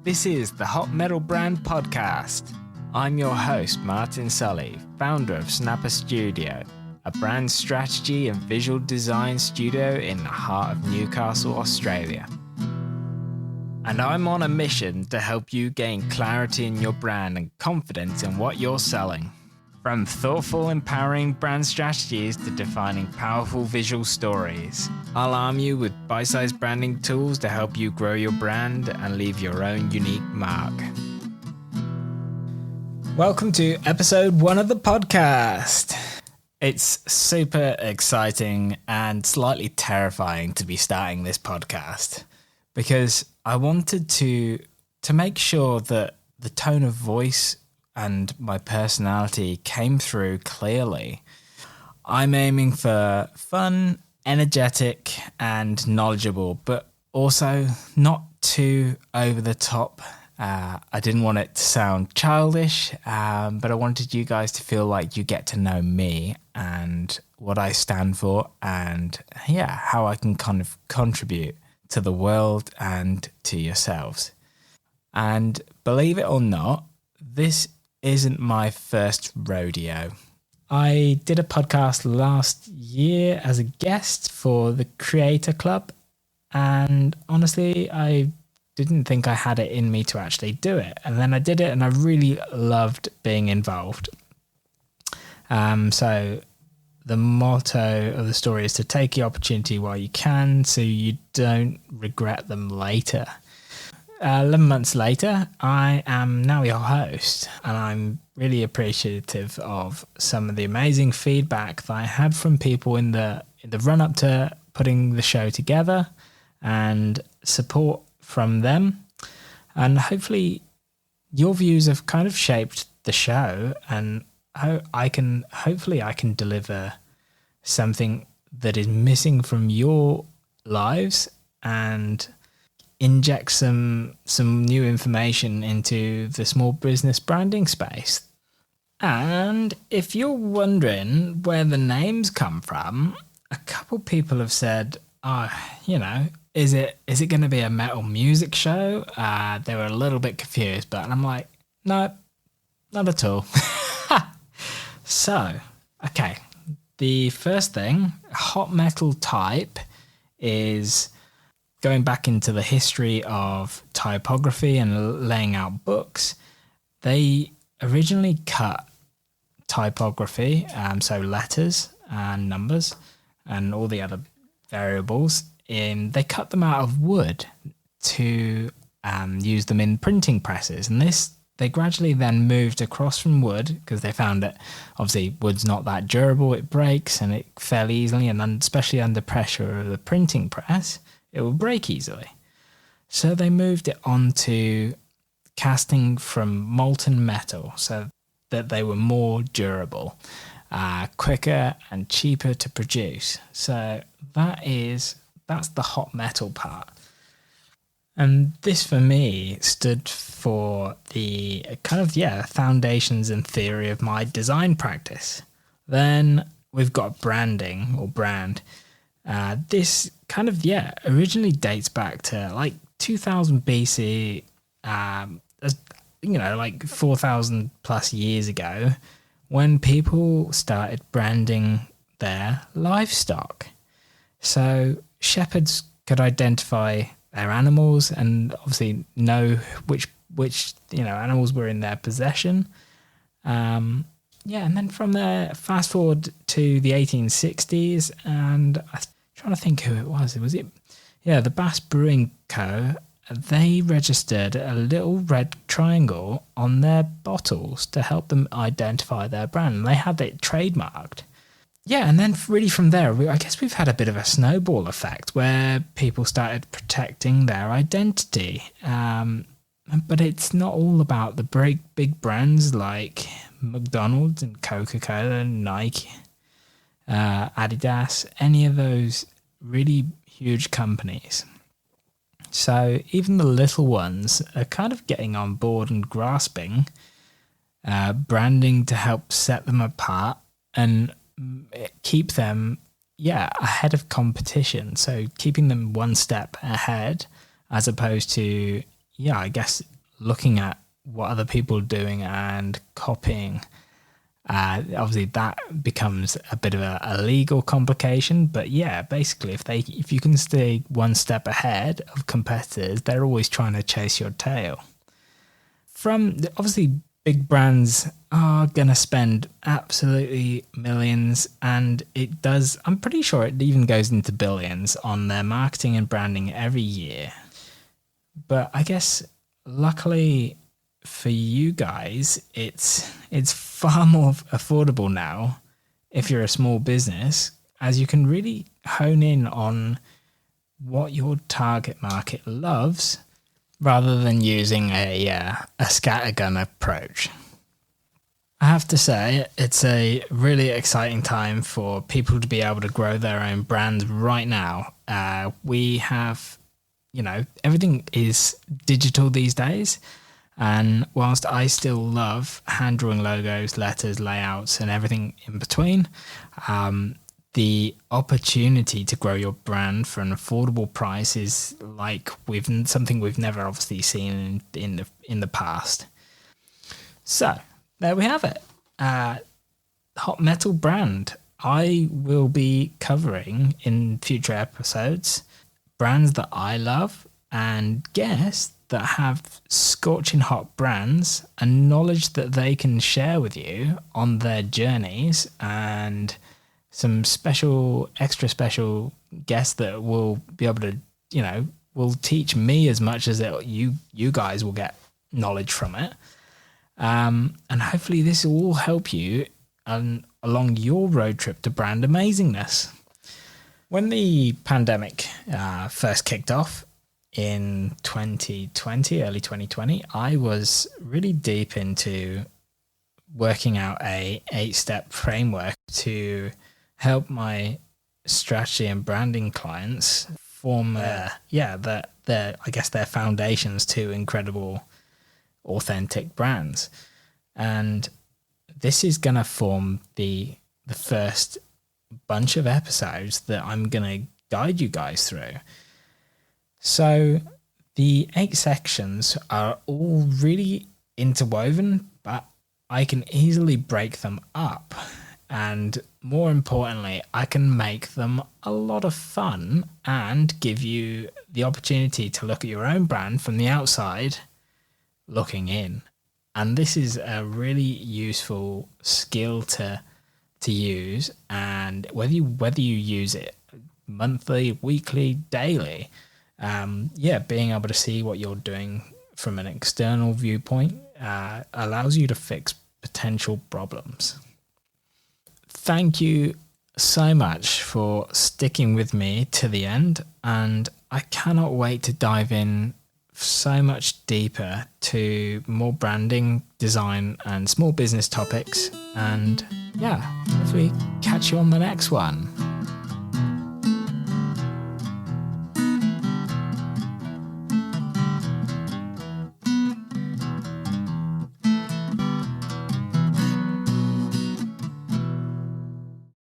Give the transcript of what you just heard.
This is the Hot Metal Brand Podcast. I'm your host, Martin Sully, founder of Snapper Studio, a brand strategy and visual design studio in the heart of Newcastle, Australia. And I'm on a mission to help you gain clarity in your brand and confidence in what you're selling. From thoughtful, empowering brand strategies to defining powerful visual stories, I'll arm you with bite-sized branding tools to help you grow your brand and leave your own unique mark. Welcome to episode 1 of the podcast. It's super exciting and slightly terrifying to be starting this podcast because I wanted to make sure that the tone of voice and my personality came through clearly. I'm aiming for fun, energetic, and knowledgeable, but also not too over the top. I didn't want it to sound childish, but I wanted you guys to feel like you get to know me and what I stand for and how I can kind of contribute to the world and to yourselves. And believe it or not, this isn't my first rodeo. I did a podcast last year as a guest for the Creator Club, and honestly, I didn't think I had it in me to actually do it. And then I did it, and I really loved being involved. So the motto of the story is to take the opportunity while you can so you don't regret them later. 11 months later, I am now your host, and I'm really appreciative of some of the amazing feedback that I had from people in the run-up to putting the show together and support from them. And hopefully your views have kind of shaped the show, and I can deliver something that is missing from your lives and inject some new information into the small business branding space. And if you're wondering where the names come from, a couple people have said, is it going to be a metal music show? They were a little bit confused, but I'm like, no, not at all. So, okay, the first thing, hot metal type, is going back into the history of typography and laying out books. They originally cut typography, so letters and numbers and all the other variables, they cut them out of wood to use them in printing presses. And they gradually then moved across from wood because they found that obviously wood's not that durable, it breaks and it fell easily, and especially under pressure of the printing press, it will break easily. So they moved it on to casting from molten metal so that they were more durable, quicker and cheaper to produce. So that's the hot metal part. And this for me stood for the kind of, foundations and theory of my design practice. Then we've got branding or brand. This kind of, originally dates back to like 2000 BC, like 4,000 plus years ago, when people started branding their livestock. So shepherds could identify their animals and obviously know which animals were in their possession. And then from there, fast forward to the 1860s, and I'm trying to think who it was. The Bass Brewing Co. They registered a little red triangle on their bottles to help them identify their brand. They had it trademarked. Yeah, and then really from there, I guess we've had a bit of a snowball effect where people started protecting their identity. But it's not all about the big brands like McDonald's and Coca-Cola and Nike, Adidas, any of those really huge companies. So even the little ones are kind of getting on board and grasping branding to help set them apart and keep them ahead of competition. So keeping them one step ahead as opposed to I guess looking at what other people are doing and copying. Obviously that becomes a bit of a legal complication, but yeah, basically if you can stay one step ahead of competitors, they're always trying to chase your tail. Obviously big brands are going to spend absolutely millions, and I'm pretty sure it even goes into billions on their marketing and branding every year. But I guess luckily for you guys, it's far more affordable now if you're a small business, as you can really hone in on what your target market loves rather than using a scattergun approach. I have to say, it's a really exciting time for people to be able to grow their own brands right now. We have, everything is digital these days. And whilst I still love hand drawing logos, letters, layouts, and everything in between, the opportunity to grow your brand for an affordable price is like something we've never obviously seen in the past. So there we have it. Hot metal brand. I will be covering in future episodes brands that I love and guests that have scorching hot brands and knowledge that they can share with you on their journeys, and some extra special guests that will be able to, will teach me as much as you guys will get knowledge from it. And hopefully this will all help you along your road trip to brand amazingness. When the pandemic first kicked off, in 2020, early 2020, I was really deep into working out a 8-step framework to help my strategy and branding clients form their foundations to incredible, authentic brands. And this is going to form the first bunch of episodes that I'm going to guide you guys through. So the 8 sections are all really interwoven, but I can easily break them up. And more importantly, I can make them a lot of fun and give you the opportunity to look at your own brand from the outside looking in. And this is a really useful skill to use, and whether you use it monthly, weekly, daily, being able to see what you're doing from an external viewpoint allows you to fix potential problems. Thank you so much for sticking with me to the end, and I cannot wait to dive in so much deeper to more branding, design, and small business topics. And hopefully catch you on the next one.